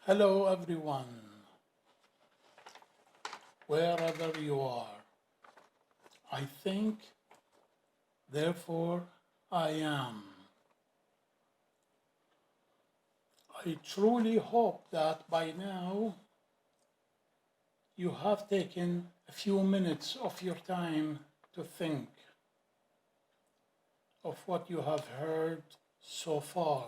Hello, everyone, wherever you are. I think, therefore I am. I truly hope that by now you have taken a few minutes of your time to think of what you have heard so far.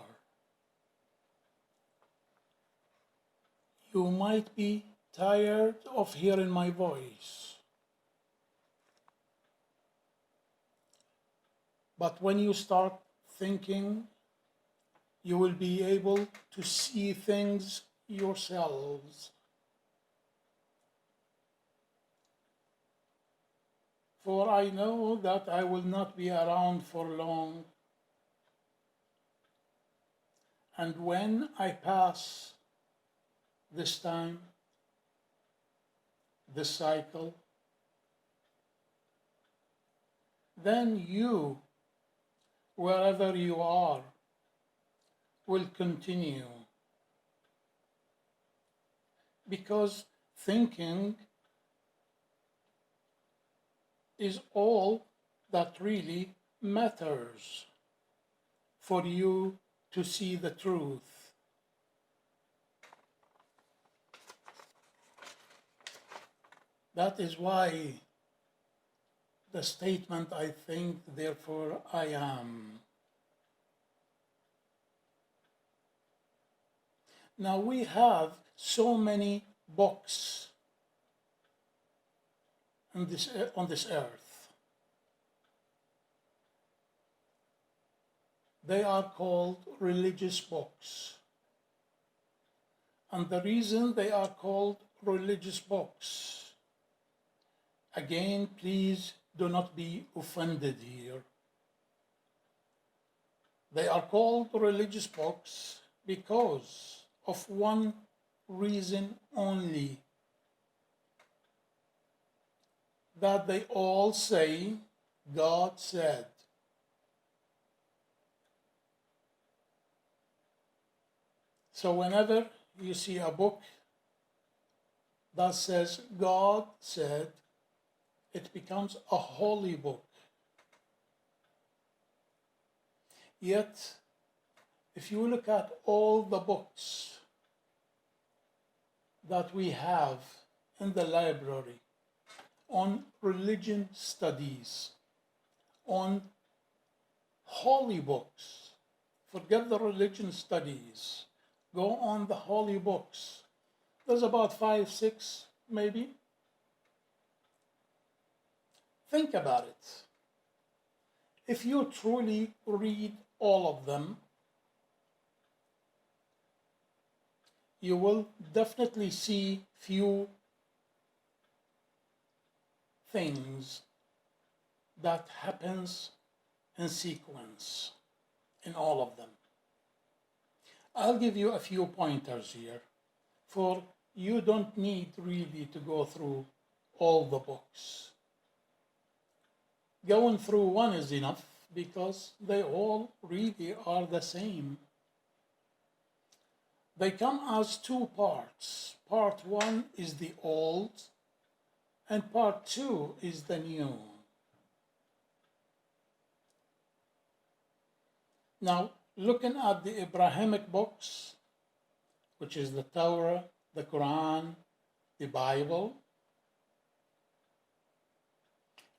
You might be tired of hearing my voice, but when you start thinking, you will be able to see things yourselves. For I know that I will not be around for long, and when I pass this time, this cycle, then you, wherever you are, will continue. Because thinking is all that really matters for you to see the truth. That is why the statement, I think, therefore I am. Now we have so many books on this earth. They are called religious books. And the reason they are called religious books, again, please do not be offended here. They are called religious books because of one reason only, that they all say, God said. So whenever you see a book that says God said, it becomes a holy book. Yet, if you look at all the books that we have in the library on religion studies, on holy books, forget the religion studies, go on the holy books. There's about 5, 6, maybe. Think about it. If you truly read all of them, you will definitely see few things that happens in sequence in all of them. I'll give you a few pointers here, for you don't need really to go through all the books. Going through one is enough because they all really are the same. They come as two parts. Part one is the old, and part two is the new. Now, looking at the Abrahamic books, which is the Torah, the Quran, the Bible,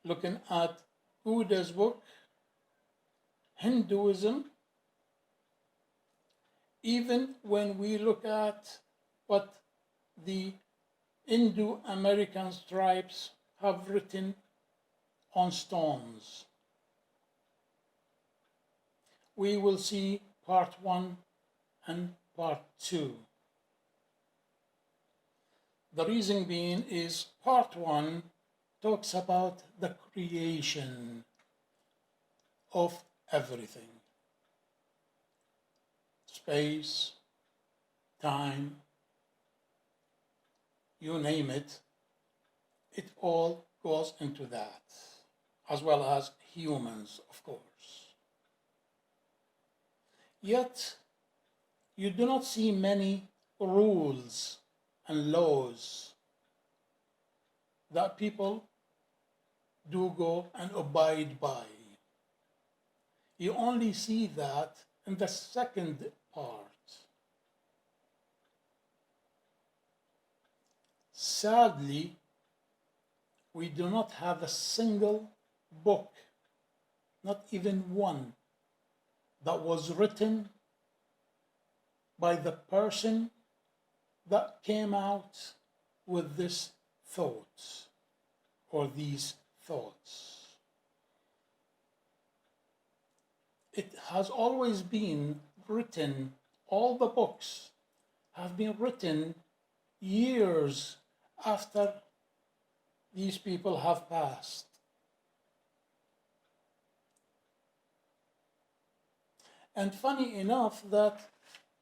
looking at Buddha's book, Hinduism, even when we look at what the Indo-American tribes have written on stones, we will see part one and part two. The reason being is part one talks about the creation of everything. Space, time, you name it, it all goes into that, as well as humans, of course. Yet, you do not see many rules and laws that people do go and abide by. You only see that in the second part. Sadly, we do not have a single book, not even one, that was written by the person that came out with this thought or these thoughts. It has always been written, all the books have been written years after these people have passed. And funny enough that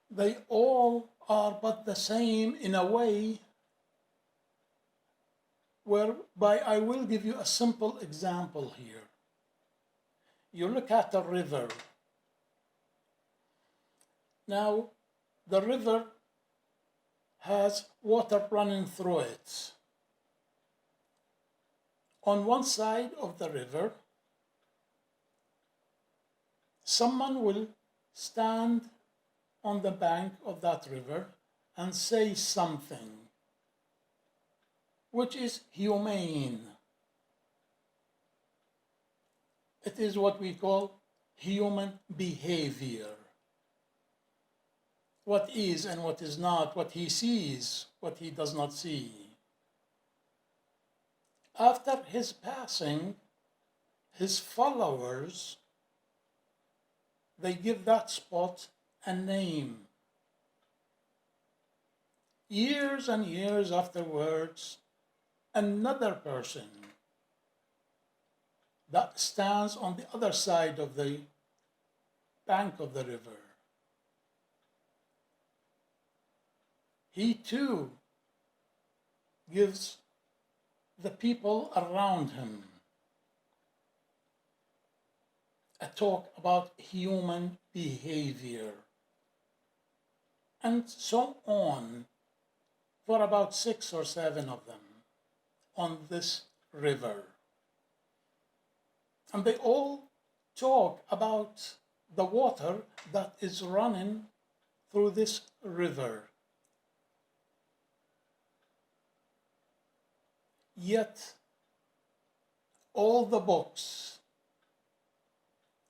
they all are but the same in a way, whereby I will give you a simple example here. You look at a river. Now, the river has water running through it. On one side of the river, someone will stand on the bank of that river and say something which is humane. It is what we call human behavior. What is and what is not, what he sees, what he does not see. After his passing, his followers, they give that spot a name. Years and years afterwards, another person that stands on the other side of the bank of the river, he too gives the people around him a talk about human behavior, and so on, for about 6 or 7 of them on this river. And they all talk about the water that is running through this river. Yet, all the books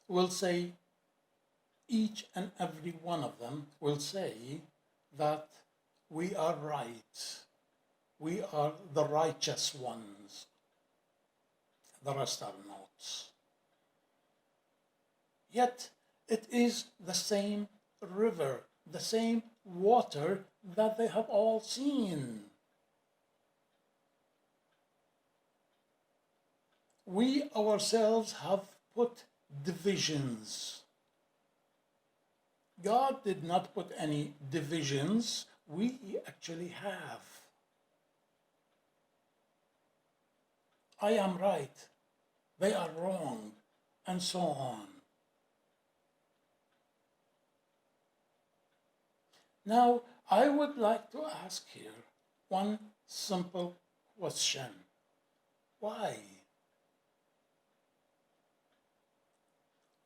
will say, each and every one of them will say that we are right. We are the righteous ones. The rest are not. Yet, it is the same river, the same water that they have all seen. We ourselves have put divisions. God did not put any divisions. We actually have. I am right, they are wrong, and so on. Now, I would like to ask here one simple question. Why?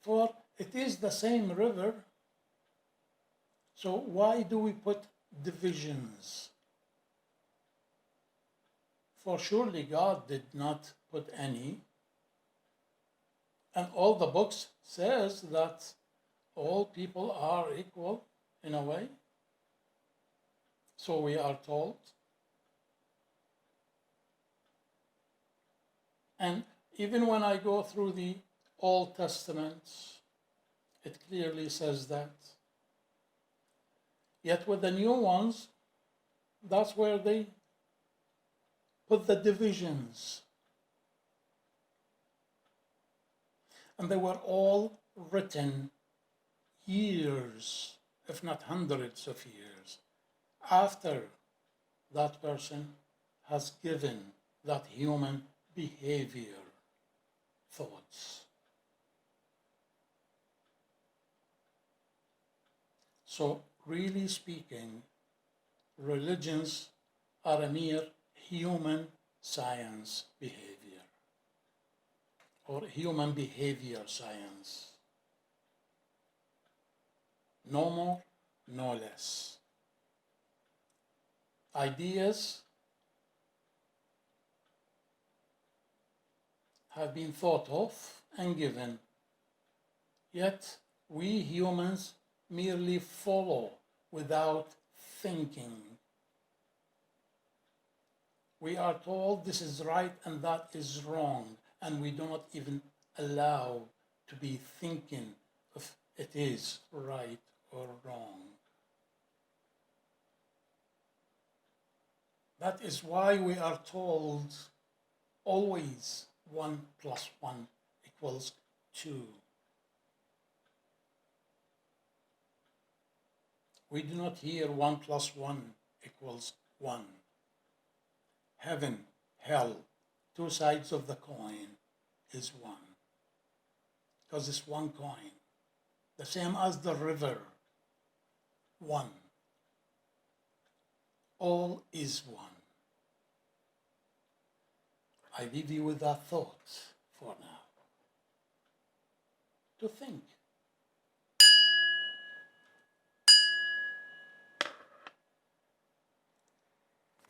For it is the same river, so why do we put divisions? For surely God did not put any, and all the books says that all people are equal in a way. So we are told. And even when I go through the Old Testament, it clearly says that. Yet with the new ones, that's where they put the divisions. And they were all written years, if not hundreds of years, after that person has given that human behavior thoughts. So, really speaking, religions are a mere human science behavior, or human behavior science. No more, no less. Ideas have been thought of and given, yet we humans merely follow without thinking. We are told this is right and that is wrong, and we do not even allow to be thinking if it is right or wrong. That is why we are told always 1 plus 1 equals 2. We do not hear 1 plus 1 equals 1. Heaven, hell, two sides of the coin is one. Because it's one coin. The same as the river, one. All is one. I leave you with that thought for now, to think.